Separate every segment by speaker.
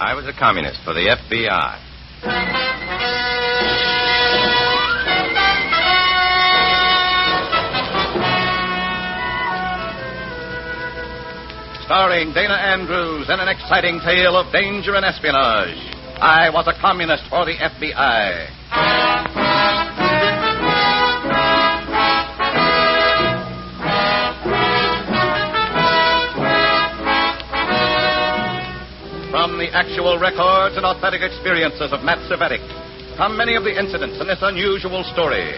Speaker 1: I was a communist for the FBI.
Speaker 2: Starring Dana Andrews in an exciting tale of danger and espionage. I was a communist for the FBI. From the actual records and authentic experiences of Matt Cvetic come many of the incidents in this unusual story.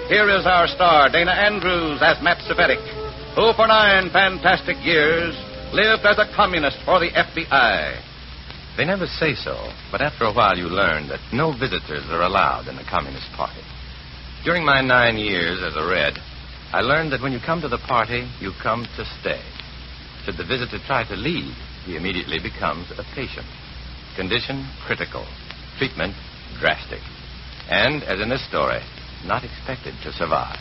Speaker 2: Here is our star, Dana Andrews, as Matt Cvetic, who for 9 fantastic years lived as a communist for the FBI.
Speaker 1: They never say so, but after a while you learn that no visitors are allowed in the Communist Party. During my 9 years as a Red, I learned that when you come to the party, you come to stay. Should the visitor try to leave, he immediately becomes a patient. Condition critical. Treatment drastic. And, as in this story, not expected to survive.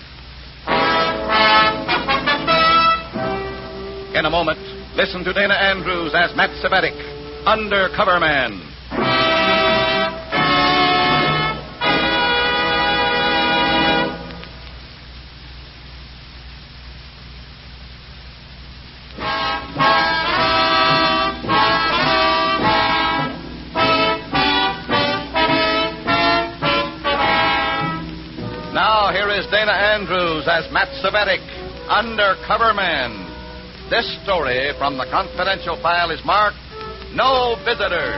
Speaker 2: In a moment, listen to Dana Andrews as Matt Cvetic, Undercover Man. Now, here is Dana Andrews as Matt Cvetic, Undercover Man. This story from the confidential file is marked, No Visitors.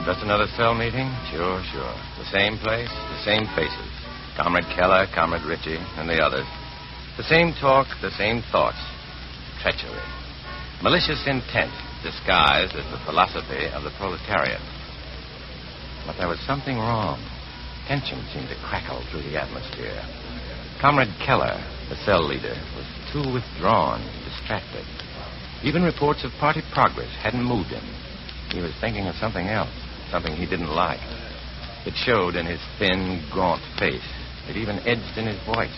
Speaker 1: Just another cell meeting? Sure. The same place, the same faces. Comrade Keller, Comrade Ritchie, and the others. The same talk, the same thoughts. Treachery. Malicious intent disguised as the philosophy of the proletariat. But there was something wrong. Tension seemed to crackle through the atmosphere. Comrade Keller, the cell leader, was too withdrawn, distracted. Even reports of party progress hadn't moved him. He was thinking of something else, something he didn't like. It showed in his thin, gaunt face. It even edged in his voice.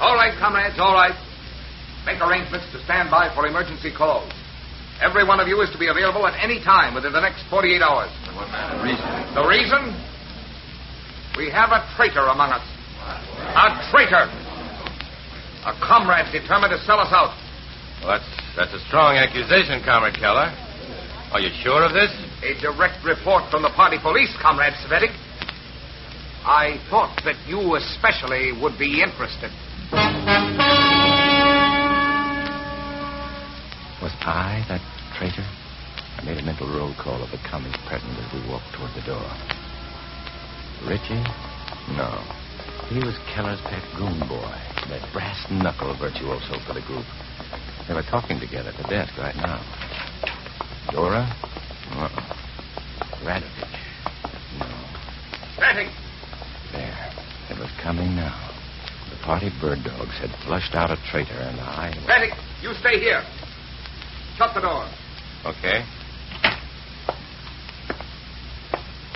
Speaker 3: All right, comrades, all right. Make arrangements to stand by for emergency calls. Every one of you is to be available at any time within the next 48 hours.
Speaker 1: What kind of reason?
Speaker 3: The reason? We have a traitor among us. A traitor. A comrade determined to sell us out.
Speaker 1: Well, that's a strong accusation, Comrade Keller. Are you sure of this?
Speaker 3: A direct report from the party police, Comrade Cvetic. I thought that you especially would be interested.
Speaker 1: Was I that traitor? I made a mental roll call of the commies present as we walked toward the door. Ritchie? No. He was Keller's pet goon boy, that brass-knuckle virtuoso for the group. They were talking together at the desk right now. Dora? Radovich? No.
Speaker 3: Cvetic!
Speaker 1: There. It was coming now. The party bird dogs had flushed out a traitor, and I...
Speaker 3: Cvetic, you stay here. Shut the door.
Speaker 1: Okay.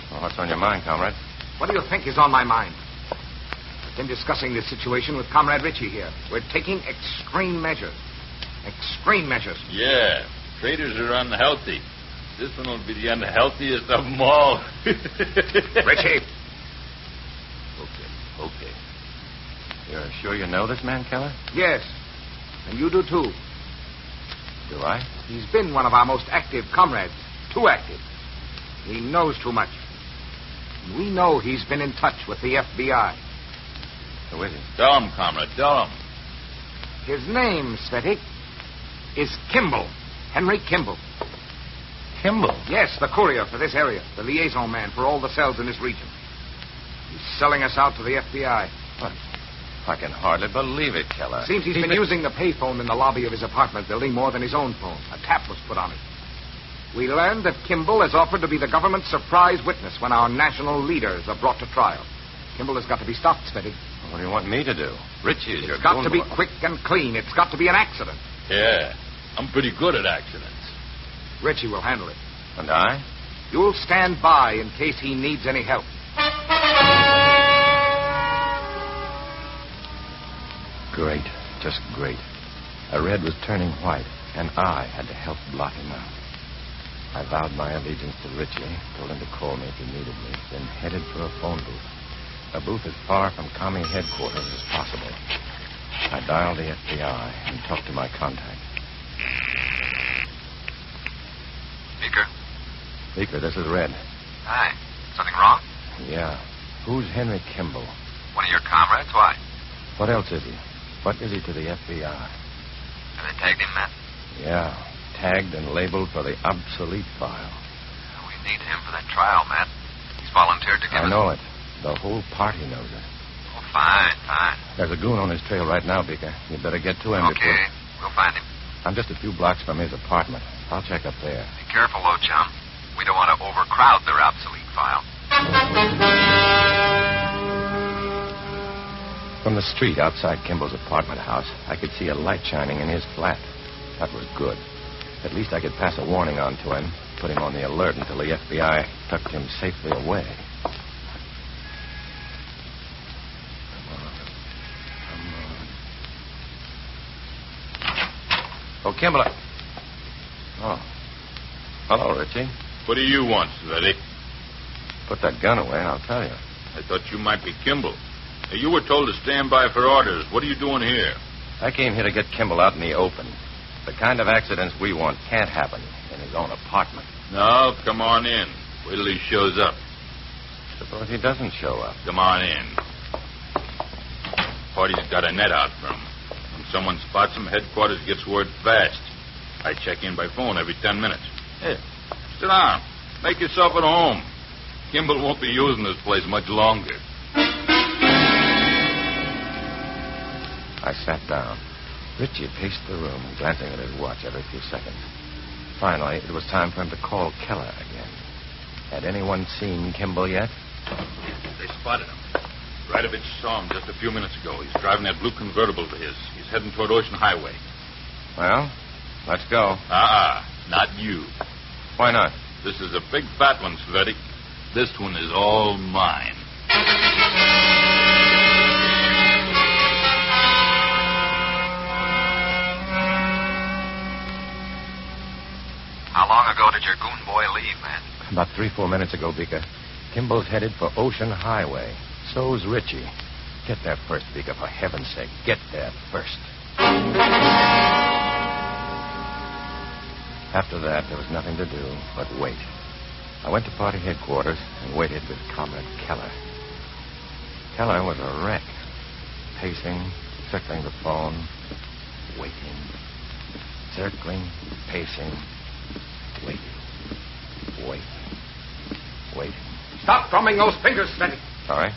Speaker 1: Well, what's on your mind, comrade?
Speaker 3: What do you think is on my mind? I've been discussing this situation with Comrade Ritchie here. We're taking extreme measures. Extreme measures.
Speaker 4: Yeah, traitors are unhealthy. This one will be the unhealthiest of them all.
Speaker 3: Ritchie.
Speaker 1: Okay. You're sure you know this man, Keller?
Speaker 3: Yes. And you do, too.
Speaker 1: Do I?
Speaker 3: He's been one of our most active comrades. Too active. He knows too much. And we know he's been in touch with the FBI.
Speaker 1: Who is he?
Speaker 4: Tell him, comrade, tell him.
Speaker 3: His name, Cvetic, is Kimball. Henry Kimball.
Speaker 1: Kimball?
Speaker 3: Yes, the courier for this area. The liaison man for all the cells in this region. He's selling us out to the FBI.
Speaker 1: What? I can hardly believe it, Keller.
Speaker 3: Seems he's been using the payphone in the lobby of his apartment building more than his own phone. A tap was put on it. We learned that Kimball has offered to be the government's surprise witness when our national leaders are brought to trial. Kimball has got to be stopped, Cvetic.
Speaker 1: What do you want me to do? Ritchie is your
Speaker 3: It's got
Speaker 1: goon
Speaker 3: to be
Speaker 1: boy.
Speaker 3: quick and clean. It's got to be an accident.
Speaker 4: Yeah, I'm pretty good at accidents.
Speaker 3: Ritchie will handle it.
Speaker 1: And I?
Speaker 3: You'll stand by in case he needs any help.
Speaker 1: Great. just great. A red was turning white, and I had to help blot him out. I vowed my allegiance to Richie, told him to call me if he needed me, then headed for a phone booth. A booth as far from commie headquarters as possible. I dialed the FBI and talked to my contact.
Speaker 5: Beaker?
Speaker 1: Beaker, this is Red.
Speaker 5: Hi. Something wrong?
Speaker 1: Yeah. Who's Henry Kimball?
Speaker 5: One of your comrades? Why?
Speaker 1: What else is he? What is he to the FBI?
Speaker 5: Have they tagged him, Matt?
Speaker 1: Yeah. Tagged and labeled for the obsolete file.
Speaker 5: We need him for that trial, Matt. He's volunteered to give us...
Speaker 1: I know it. The whole party knows it.
Speaker 5: Oh, fine.
Speaker 1: There's a goon on his trail right now, Beaker. You'd better get to him before...
Speaker 5: Okay. We'll find him.
Speaker 1: I'm just a few blocks from his apartment. I'll check up there.
Speaker 5: Be careful, though, chum. We don't want to overcrowd their obsolete file.
Speaker 1: From the street outside Kimball's apartment house, I could see a light shining in his flat. That was good. At least I could pass a warning on to him, put him on the alert until the FBI tucked him safely away. Oh, Kimball. Oh. Hello, Richie.
Speaker 4: What do you want, Cvetic?
Speaker 1: Put that gun away and I'll tell you.
Speaker 4: I thought you might be Kimball. Hey, you were told to stand by for orders. What are you doing here?
Speaker 1: I came here to get Kimball out in the open. The kind of accidents we want can't happen in his own apartment.
Speaker 4: No, come on in. Wait till he shows up.
Speaker 1: Suppose he doesn't show up.
Speaker 4: Come on in. Party's got a net out for him. When someone spots him, headquarters gets word fast. I check in by phone every 10 minutes. Here, sit down. Make yourself at home. Kimball won't be using this place much longer.
Speaker 1: I sat down. Richie paced the room, glancing at his watch every few seconds. Finally, it was time for him to call Keller again. Had anyone seen Kimball yet?
Speaker 4: They spotted him. Radovich saw him just a few minutes ago. He's driving that blue convertible of his. He's heading toward Ocean Highway.
Speaker 1: Well, let's go.
Speaker 4: Not you.
Speaker 1: Why not?
Speaker 4: This is a big fat one, Cvetic. This one is all mine.
Speaker 5: How long ago did your goon boy leave, man?
Speaker 1: About 3-4 minutes ago, Beaker. Kimball's headed for Ocean Highway. So's Richie. Get there first, Beaker, for heaven's sake. Get there first. After that, there was nothing to do but wait. I went to party headquarters and waited with Comrade Keller. Keller was a wreck. Pacing, circling the phone, waiting. Circling, pacing, waiting. Waiting.
Speaker 3: Stop drumming those fingers, Cvetic.
Speaker 1: Sorry?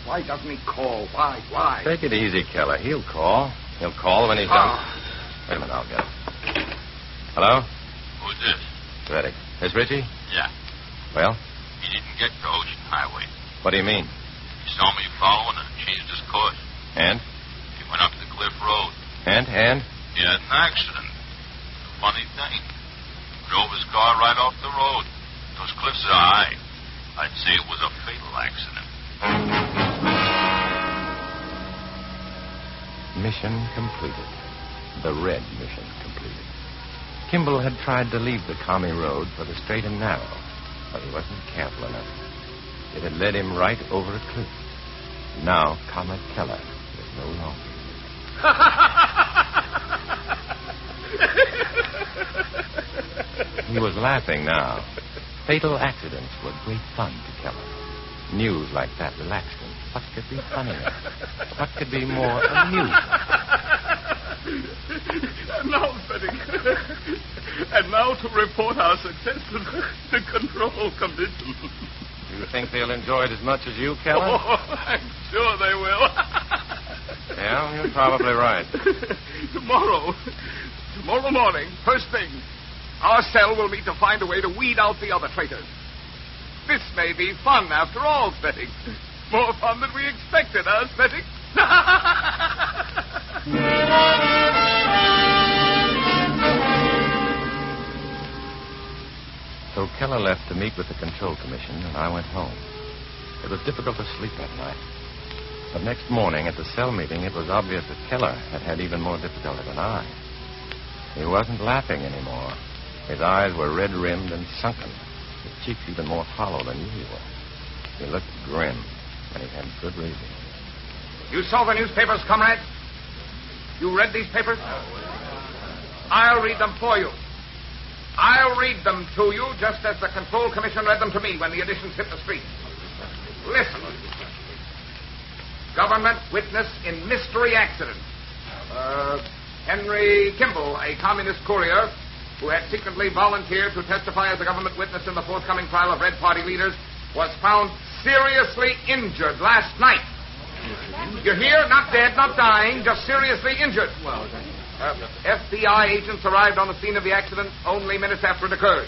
Speaker 3: Why doesn't he call? Why?
Speaker 1: Take it easy, Keller. He'll call. He'll call when he's done. Wait a minute, I'll get it. Hello?
Speaker 4: Who's this?
Speaker 1: Cvetic. Is Richie?
Speaker 4: Yeah.
Speaker 1: Well?
Speaker 4: He didn't get to Ocean Highway.
Speaker 1: What do you mean?
Speaker 4: He saw me following and changed his course.
Speaker 1: And?
Speaker 4: He went up the cliff road.
Speaker 1: And?
Speaker 4: He had an accident. A funny thing. Drove his car right off the road. Those cliffs are high. I'd say it was a fatal accident.
Speaker 1: Mission completed. The red mission completed. Kimball had tried to leave the commie road for the straight and narrow, but he wasn't careful enough. It had led him right over a cliff. Now, Comrade Keller was no longer. He was laughing now. Fatal accidents were great fun to Keller. News like that relaxed him. What could be funnier? What could be more amusing?
Speaker 6: And now, Cvetic. And now to report our success to the control commission.
Speaker 1: Do you think they'll enjoy it as much as you, Keller?
Speaker 6: Oh, I'm sure they will.
Speaker 1: Yeah, you're probably right.
Speaker 3: Tomorrow morning, first thing, our cell will meet to find a way to weed out the other traitors. This may be fun after all, Cvetic. More fun than we expected, huh, Cvetic?
Speaker 1: So Keller left to meet with the Control Commission, and I went home. It was difficult to sleep that night. But next morning at the cell meeting, it was obvious that Keller had had even more difficulty than I. He wasn't laughing anymore. His eyes were red-rimmed and sunken, his cheeks even more hollow than usual. He looked grim, and he had good reason.
Speaker 3: You saw the newspapers, comrade? You read these papers? I'll read them for you. I'll read them to you just as the Control Commission read them to me when the editions hit the street. Listen. Government witness in mystery accident. Henry Kimball, a communist courier who had secretly volunteered to testify as a government witness in the forthcoming trial of Red Party leaders, was found seriously injured last night. You hear? Not dead, not dying, just seriously injured. FBI agents arrived on the scene of the accident only minutes after it occurred.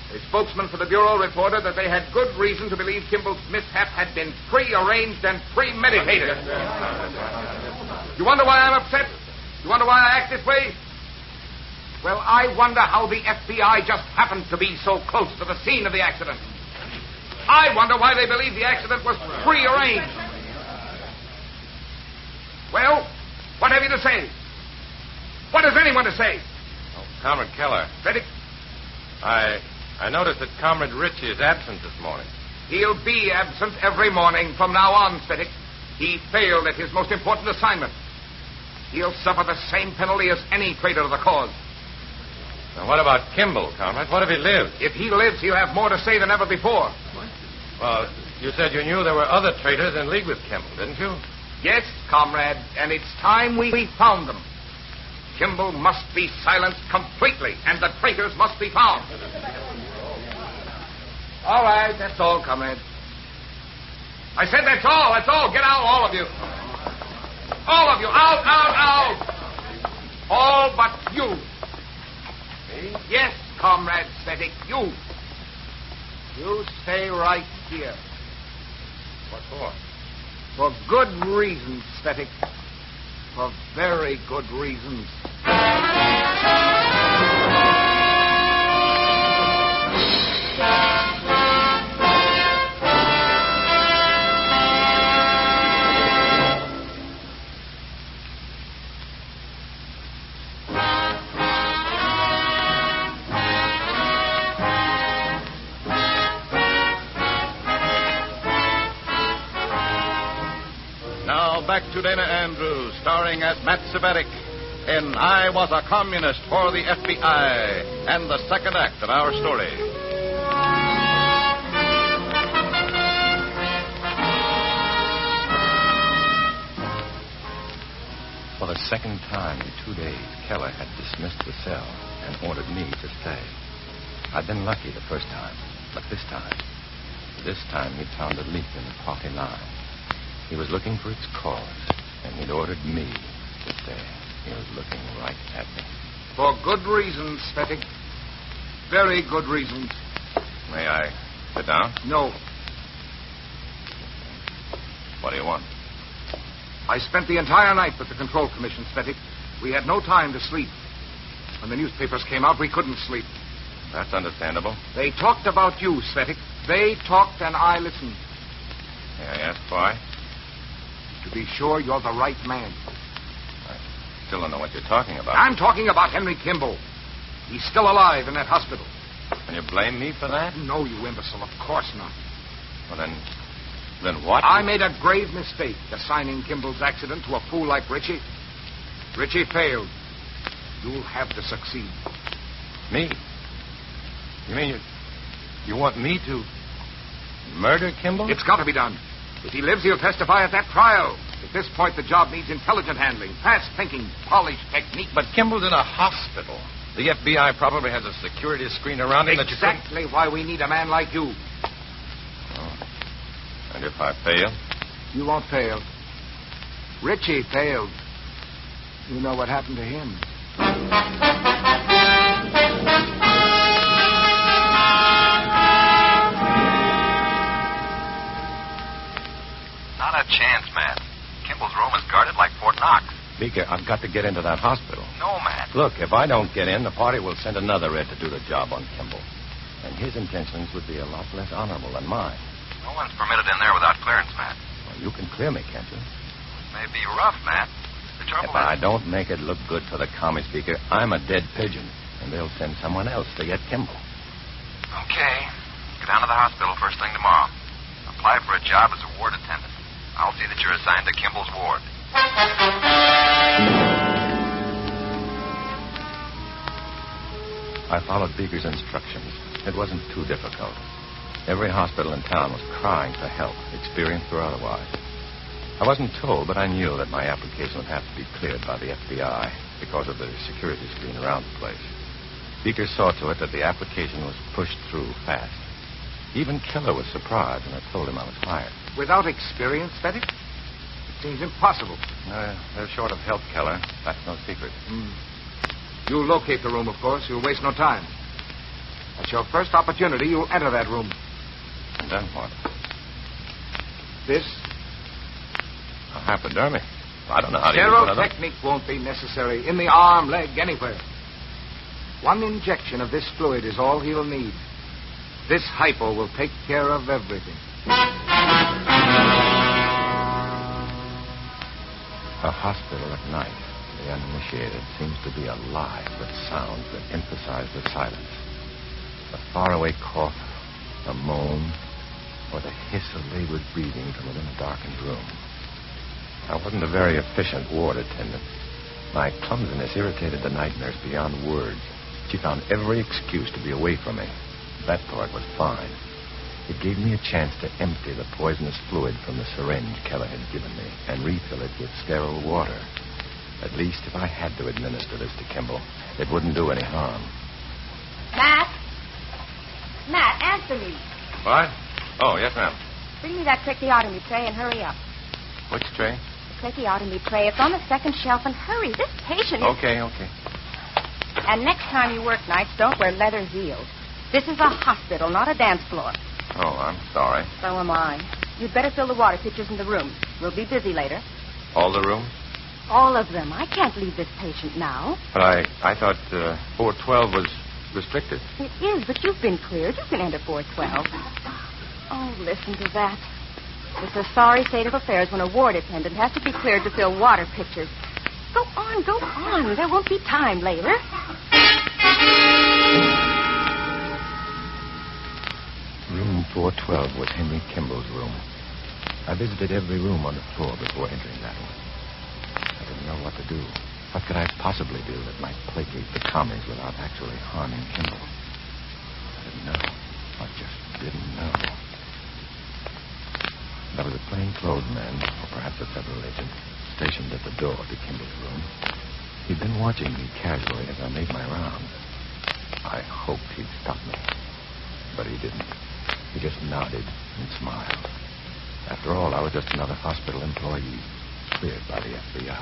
Speaker 3: A spokesman for the Bureau reported that they had good reason to believe Kimball's mishap had been prearranged and premeditated. You wonder why I'm upset? You wonder why I act this way? Well, I wonder how the FBI just happened to be so close to the scene of the accident. I wonder why they believe the accident was prearranged. Well, what have you to say? What has anyone to say?
Speaker 1: Oh, Comrade Keller.
Speaker 3: Cvetic?
Speaker 1: I noticed that Comrade Ritchie is absent this morning.
Speaker 3: He'll be absent every morning from now on, Cvetic. He failed at his most important assignment. He'll suffer the same penalty as any traitor to the cause.
Speaker 1: Now, what about Kimball, Comrade? What if he lives?
Speaker 3: If he lives, he'll have more to say than ever before.
Speaker 1: Well, you said you knew there were other traitors in league with Kimball, didn't you?
Speaker 3: Yes, comrade, and it's time we found them. Kimball must be silenced completely, and the traitors must be found. All right, that's all, comrade. I said that's all. Get out, all of you. All of you, out. All but you.
Speaker 1: Me?
Speaker 3: Yes, Comrade Cvetic, you. You stay right here.
Speaker 1: What for?
Speaker 3: For good reasons, Cvetic. For very good reasons.
Speaker 2: Back to Dana Andrews, starring as Matt Cvetic in I Was a Communist for the FBI, and the second act of our story.
Speaker 1: For the second time in 2 days, Keller had dismissed the cell and ordered me to stay. I'd been lucky the first time, but this time he'd found a leak in the party line. He was looking for its cause, and he'd ordered me to stay. He was looking right at me.
Speaker 3: For good reasons, Cvetic. Very good reasons.
Speaker 1: May I sit down?
Speaker 3: No.
Speaker 1: What do you want?
Speaker 3: I spent the entire night with the Control Commission, Cvetic. We had no time to sleep. When the newspapers came out, we couldn't sleep.
Speaker 1: That's understandable.
Speaker 3: They talked about you, Cvetic. They talked and I listened.
Speaker 1: May I ask why?
Speaker 3: To be sure you're the right man.
Speaker 1: I still don't know what you're talking about.
Speaker 3: I'm talking about Henry Kimball. He's still alive in that hospital.
Speaker 1: Can you blame me for that?
Speaker 3: No, you imbecile. Of course not.
Speaker 1: Well, then what?
Speaker 3: I made a grave mistake assigning Kimball's accident to a fool like Ritchie. Ritchie failed. You'll have to succeed.
Speaker 1: Me? You mean you want me to murder Kimball?
Speaker 3: It's got to be done. If he lives, he'll testify at that trial. At this point, the job needs intelligent handling, fast thinking, polished technique.
Speaker 1: But Kimball's in a hospital. The FBI probably has a security screen around him.
Speaker 3: Exactly why we need a man like you.
Speaker 1: Oh. And if I fail?
Speaker 3: You won't fail. Ritchie failed. You know what happened to him.
Speaker 5: Not a chance, Matt. Kimball's room is guarded like Fort Knox.
Speaker 1: Beaker, I've got to get into that hospital.
Speaker 5: No, Matt.
Speaker 1: Look, if I don't get in, the party will send another Red to do the job on Kimball. And his intentions would be a lot less honorable than mine.
Speaker 5: No one's permitted in there without clearance, Matt.
Speaker 1: Well, you can clear me, can't you?
Speaker 5: May be rough, Matt. The trouble
Speaker 1: If I don't make it look good for the commie speaker, I'm a dead pigeon, and they'll send someone else to get Kimball.
Speaker 5: Okay. Go down to the hospital first thing tomorrow. Apply for a job as a ward attendant. I'll see that you're assigned to Kimball's ward.
Speaker 1: I followed Beaker's instructions. It wasn't too difficult. Every hospital in town was crying for help, experienced or otherwise. I wasn't told, but I knew that my application would have to be cleared by the FBI because of the security screen around the place. Beaker saw to it that the application was pushed through fast. Even Keller was surprised when I told him I was hired.
Speaker 3: Without experience, Cvetic? It seems impossible.
Speaker 1: They're short of help, Keller. That's no secret.
Speaker 3: You'll locate the room, of course. You'll waste no time. At your first opportunity, you'll enter that room.
Speaker 1: And then what?
Speaker 3: This?
Speaker 1: A hypodermic. I don't know how to use one of them.
Speaker 3: Technique won't be necessary. In the arm, leg, anywhere. One injection of this fluid is all he'll need. This hypo will take care of everything.
Speaker 1: A hospital at night, the uninitiated, seems to be alive with sounds that emphasize the silence. A faraway cough, a moan, or the hiss of labored breathing from within a darkened room. I wasn't a very efficient ward attendant. My clumsiness irritated the night nurse beyond words. She found every excuse to be away from me. That part was fine. It gave me a chance to empty the poisonous fluid from the syringe Keller had given me and refill it with sterile water. At least if I had to administer this to Kimball, it wouldn't do any harm.
Speaker 7: Matt? Matt, answer me.
Speaker 1: What? Oh, yes, ma'am.
Speaker 7: Bring me that tracheotomy tray and hurry up.
Speaker 1: Which tray?
Speaker 7: The tracheotomy tray. It's on the second shelf, and hurry. This patient is...
Speaker 1: Okay.
Speaker 7: And next time you work nights, don't wear leather heels. This is a hospital, not a dance floor.
Speaker 1: Oh, I'm sorry.
Speaker 7: So am I. You'd better fill the water pitchers in the rooms. We'll be busy later.
Speaker 1: All the rooms?
Speaker 7: All of them. I can't leave this patient now.
Speaker 1: But I thought 412 was restricted.
Speaker 7: It is, but you've been cleared. You can enter 412. Oh, listen to that. It's a sorry state of affairs when a ward attendant has to be cleared to fill water pitchers. Go on. There won't be time later.
Speaker 1: Room 412 was Henry Kimball's room. I visited every room on the floor before entering that one. I didn't know what to do. What could I possibly do that might placate the commies without actually harming Kimball? I didn't know. I just didn't know. There was a plainclothes man, or perhaps a federal agent, stationed at the door to Kimball's room. He'd been watching me casually as I made my rounds. I hoped he'd stop me, but he didn't. He just nodded and smiled. After all, I was just another hospital employee, cleared by the FBI.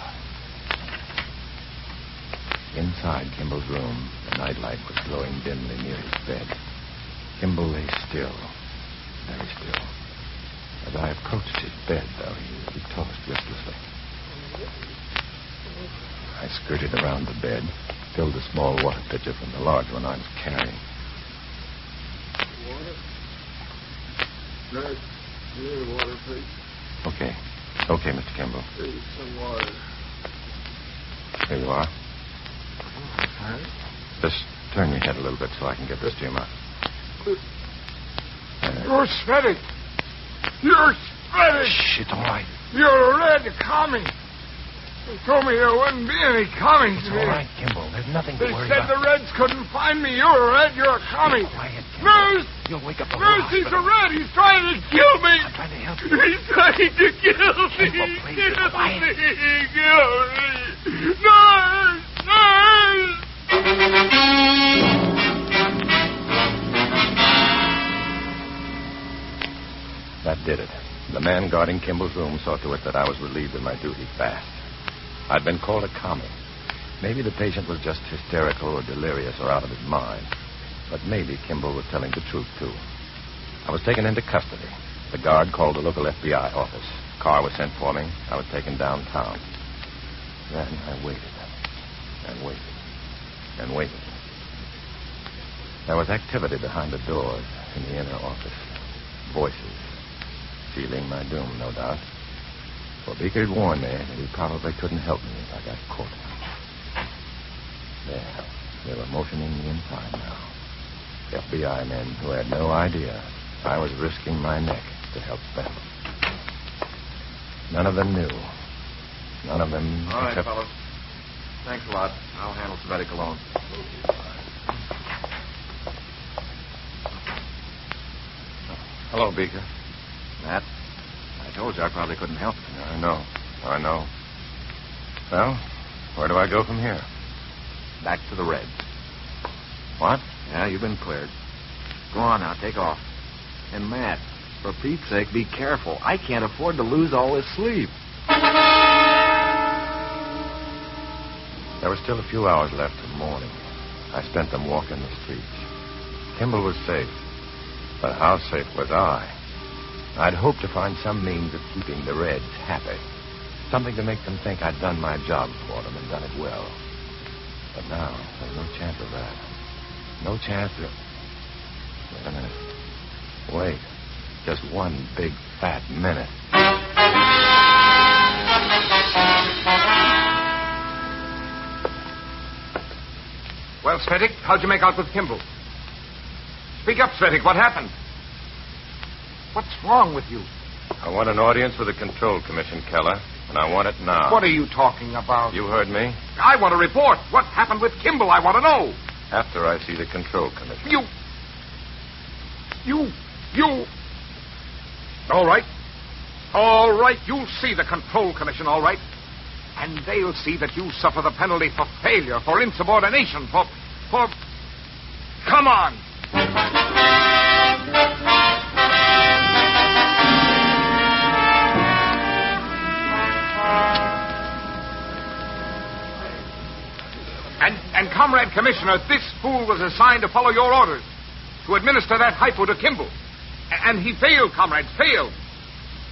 Speaker 1: Inside Kimball's room, the nightlight was glowing dimly near his bed. Kimball lay still, very still. As I approached his bed, though, he tossed restlessly. I skirted around the bed, filled a small water pitcher from the large one I was carrying.
Speaker 6: Water? Nurse, need water, please.
Speaker 1: Okay, Mr. Kimball.
Speaker 6: Please, some water.
Speaker 1: Here you are.
Speaker 6: Huh?
Speaker 1: Just turn your head a little bit so I can get this to your mouth.
Speaker 6: You're Cvetic. You're Cvetic.
Speaker 1: Shh, it's all right.
Speaker 6: You're a red commie. They told me there wouldn't be any commies
Speaker 1: It's
Speaker 6: today.
Speaker 1: all right, Kimball. There's nothing to
Speaker 6: They
Speaker 1: worry
Speaker 6: said
Speaker 1: about.
Speaker 6: the Reds couldn't find me. You're a Red. You're a commie.
Speaker 1: Be quiet, Kimball.
Speaker 6: Nurse!
Speaker 1: You'll wake up the whole
Speaker 6: Nurse, he's a
Speaker 1: hospital.
Speaker 6: Red. He's trying to kill me.
Speaker 1: I'm trying to help you.
Speaker 6: He's trying to kill me.
Speaker 1: Kimball, please, be
Speaker 6: Kill
Speaker 1: quiet.
Speaker 6: me. Kill me. Nurse! Nurse!
Speaker 1: That did it. The man guarding Kimball's room saw to it that I was relieved of my duty fast. I'd been called a commie. Maybe the patient was just hysterical or delirious or out of his mind. But maybe Kimball was telling the truth, too. I was taken into custody. The guard called the local FBI office. A car was sent for me. I was taken downtown. Then I waited and waited and waited. There was activity behind the doors in the inner office. Voices. Sealing my doom, no doubt. For Beaker had warned me that he probably couldn't help me if I got caught. There. They were motioning me inside now. FBI men who had no idea I was risking my neck to help them. None of them knew. None of them
Speaker 3: All right,
Speaker 1: except...
Speaker 3: fellas. Thanks a lot. I'll handle Cvetic alone.
Speaker 1: Hello, Beaker.
Speaker 3: Matt, I told you I probably couldn't help you.
Speaker 1: I know. Well, where do I go from here?
Speaker 3: Back to the Reds.
Speaker 1: What?
Speaker 3: Yeah, you've been cleared. Go on now, take off. And Matt, for Pete's sake, be careful. I can't afford to lose all this sleep.
Speaker 1: There were still a few hours left till morning. I spent them walking the streets. Kimball was safe. But how safe was I? I'd hoped to find some means of keeping the Reds happy. Something to make them think I'd done my job for them and done it well. But now, there's no chance of that. No chance of... Wait a minute. Wait. Just one big, fat minute.
Speaker 3: Well, Cvetic, how'd you make out with Kimball? Speak up, Cvetic. What happened? What's wrong with you?
Speaker 1: I want an audience with the Control Commission, Keller, and I want it now.
Speaker 3: What are you talking about?
Speaker 1: You heard me.
Speaker 3: I want to report. What happened with Kimball? I want to know.
Speaker 1: After I see the Control Commission.
Speaker 3: You. All right. You'll see the Control Commission, all right. And they'll see that you suffer the penalty for failure, for insubordination, for... Come on. And Comrade Commissioner, this fool was assigned to follow your orders, to administer that hypo to Kimball. And he failed, comrades, failed.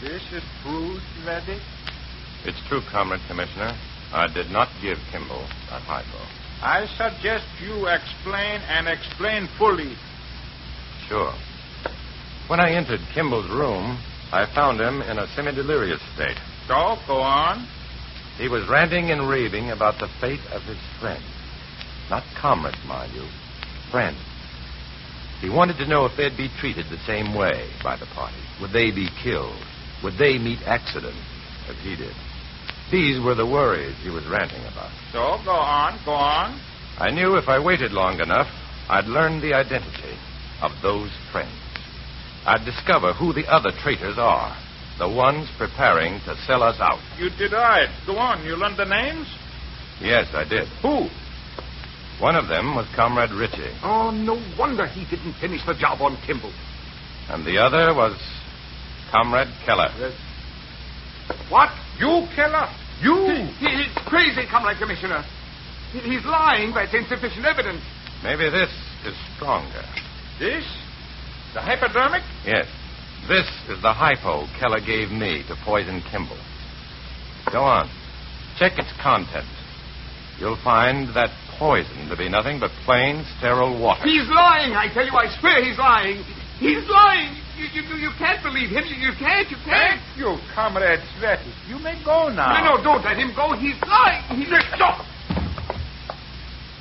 Speaker 6: This is true, Cvetic?
Speaker 1: It's true, Comrade Commissioner. I did not give Kimball that hypo.
Speaker 6: I suggest you explain fully.
Speaker 1: Sure. When I entered Kimball's room, I found him in a semi-delirious state.
Speaker 6: So, go on.
Speaker 1: He was ranting and raving about the fate of his friends. Not comrades, mind you. Friends. He wanted to know if they'd be treated the same way by the party. Would they be killed? Would they meet accidents as he did? These were the worries he was ranting about.
Speaker 6: So, go on.
Speaker 1: I knew if I waited long enough, I'd learn the identity of those friends. I'd discover who the other traitors are, the ones preparing to sell us out.
Speaker 6: You did right. Go on. You learned the names?
Speaker 1: Yes, I did.
Speaker 6: Who?
Speaker 1: One of them was Comrade Ritchie.
Speaker 3: Oh, no wonder he didn't finish the job on Kimball.
Speaker 1: And the other was Comrade Keller.
Speaker 3: What?
Speaker 6: You, Keller? You?
Speaker 3: He's crazy, Comrade Commissioner. He's lying. That's insufficient evidence.
Speaker 1: Maybe this is stronger.
Speaker 6: This? The hypodermic?
Speaker 1: Yes. This is the hypo Keller gave me to poison Kimball. Go on. Check its contents. You'll find that poison to be nothing but plain, sterile water.
Speaker 3: He's lying, I tell you. I swear he's lying. He's lying. You can't believe him. You can't.
Speaker 6: Thank you, Comrade Cvetic. You may go now.
Speaker 3: No, don't let him go. He's lying. Stop.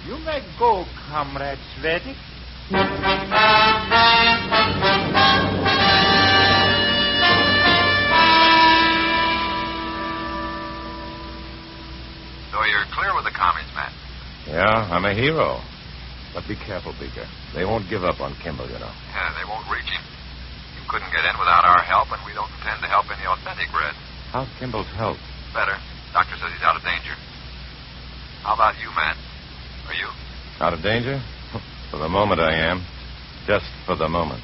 Speaker 6: You may go, Comrade Cvetic.
Speaker 5: So you're clear with the commies, Matt?
Speaker 1: Yeah, I'm a hero. But be careful, Beaker. They won't give up on Kimball, you know.
Speaker 5: Yeah, they won't reach him. You couldn't get in without our help, and we don't intend to help any authentic Red.
Speaker 1: How's Kimball's health?
Speaker 5: Better. Doctor says he's out of danger. How about you, Matt? Are you?
Speaker 1: Out of danger? For the moment, I am. Just for the moment.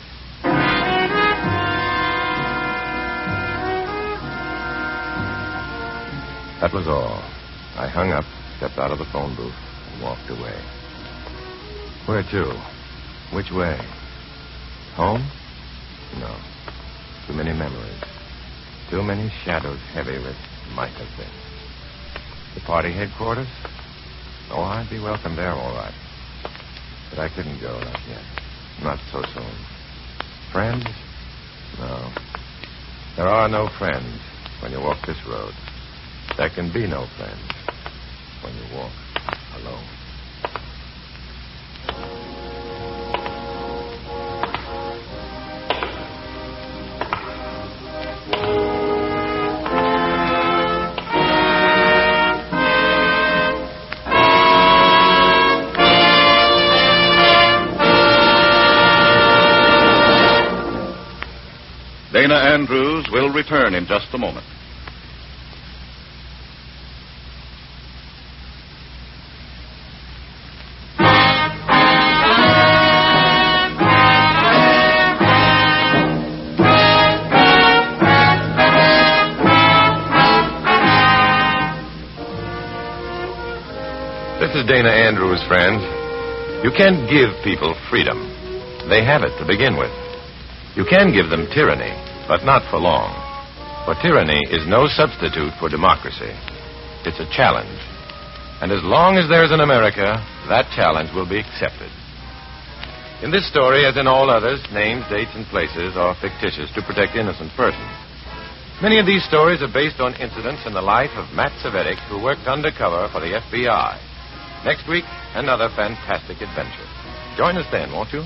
Speaker 1: That was all. I hung up, stepped out of the phone booth, and walked away. Where to? Which way? Home? No. Too many memories. Too many shadows heavy with might have been. The party headquarters? Oh, I'd be welcome there, all right. But I couldn't go, not yet. Not so soon. Friends? No. There are no friends when you walk this road. There can be no friends when you walk alone.
Speaker 2: Dana Andrews will return in just a moment.
Speaker 1: This is Dana Andrews, friends. You can't give people freedom. They have it to begin with. You can give them tyranny, but not for long. For tyranny is no substitute for democracy. It's a challenge. And as long as there's an America, that challenge will be accepted. In this story, as in all others, names, dates, and places are fictitious to protect innocent persons. Many of these stories are based on incidents in the life of Matt Cvetic, who worked undercover for the FBI. Next week, another fantastic adventure. Join us then, won't you?